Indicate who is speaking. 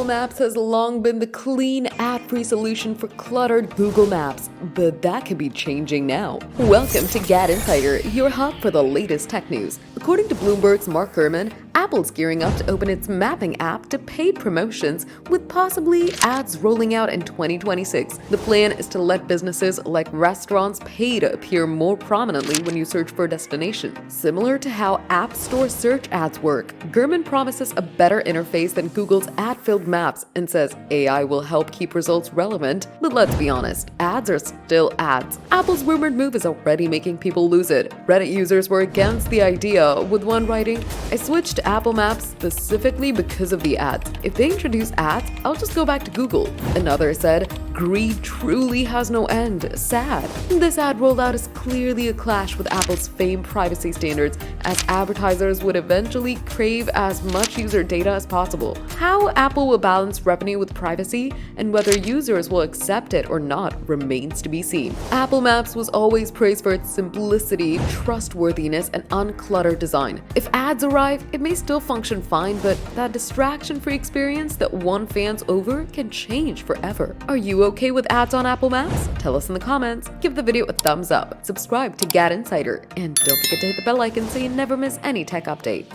Speaker 1: Apple Maps has long been the clean, ad-free solution for cluttered Google Maps, but that could be changing now. Welcome to GadInsider, your hub for the latest tech news. According to Bloomberg's Mark Gurman, Apple's gearing up to open its mapping app to paid promotions, with possibly ads rolling out in 2026. The plan is to let businesses like restaurants pay to appear more prominently when you search for a destination. Similar to how App Store search ads work, Gurman promises a better interface than Google's ad-filled maps and says AI will help keep results relevant. But let's be honest, ads are still ads. Apple's rumored move is already making people lose it. Reddit users were against the idea, with one writing, "I switched to Apple Maps specifically because of the ads. If they introduce ads, I'll just go back to Google." Another said, "Greed truly has no end. Sad." This ad rollout is clearly a clash with Apple's famed privacy standards, as advertisers would eventually crave as much user data as possible. How Apple will balance revenue with privacy and whether users will accept it or not remains to be seen. Apple Maps was always praised for its simplicity, trustworthiness, and uncluttered design. If ads arrive, it may still function fine, but that distraction-free experience that won fans over can change forever. Are you okay with ads on Apple Maps? Tell us in the comments, give the video a thumbs up, subscribe to GadInsider, and don't forget to hit the bell icon so you never miss any tech update.